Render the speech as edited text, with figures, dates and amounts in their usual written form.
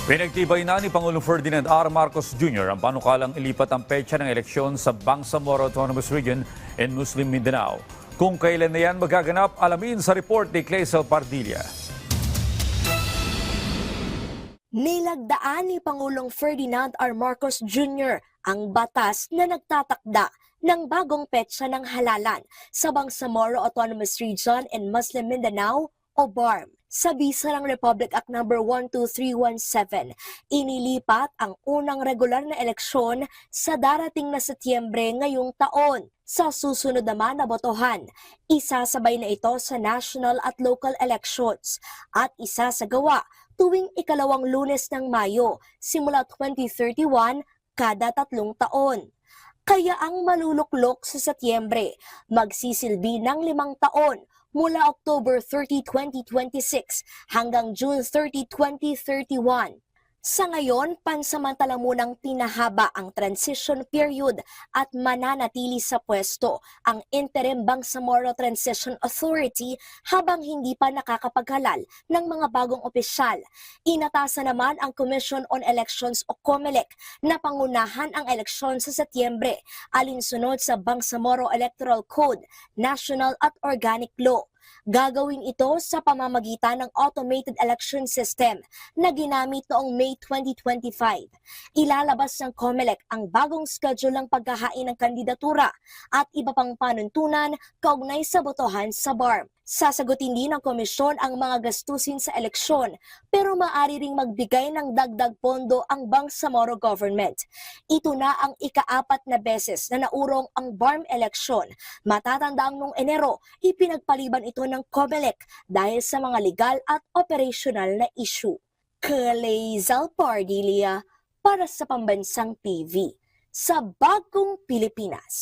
Pinagtibay na ni Pangulong Ferdinand R. Marcos Jr. ang panukalang ilipat ang petsa ng eleksyon sa Bangsamoro Autonomous Region in Muslim Mindanao. Kung kailan na yan magaganap, alamin sa report ni Clazel Pardilla. Nilagdaan ni Pangulong Ferdinand R. Marcos Jr. ang batas na nagtatakda ng bagong petsa ng halalan sa Bangsamoro Autonomous Region in Muslim Mindanao o BARM. Sa bisa ng Republic Act No. 12317, inilipat ang unang regular na eleksyon sa darating na Setyembre ngayong taon. Sa susunod naman na botohan, isasabay na ito sa national at local elections at isasagawa tuwing ikalawang Lunes ng Mayo simula 2031 kada 3 taon. Kaya ang maluluklok sa Setyembre, magsisilbi ng 5 taon mula October 30, 2026 hanggang June 30, 2031. Sa ngayon, pansamantala munang pinahaba ang transition period at mananatili sa pwesto ang Interim Bangsamoro Transition Authority habang hindi pa nakakapaghalal ng mga bagong opisyal. Inatasan naman ang Commission on Elections o COMELEC na pangunahan ang eleksyon sa Setyembre alinsunod sa Bangsamoro Electoral Code, National at Organic Law. Gagawin ito sa pamamagitan ng automated election system na ginamit noong May 2025. Ilalabas ng COMELEC ang bagong schedule ng paghahain ng kandidatura at iba pang panuntunan kaugnay sa botohan sa BARM. Sasagutin din ng komisyon ang mga gastusin sa eleksyon pero maaari ring magbigay ng dagdag pondo ang Bangsamoro government. Ito na ang ika-4 na beses na naurong ang BARM eleksyon. Matatandang noong Enero, ipinagpaliban ito ng COMELEC dahil sa mga legal at operational na issue. Clazel Pardilla para sa Pambansang TV sa Bagong Pilipinas.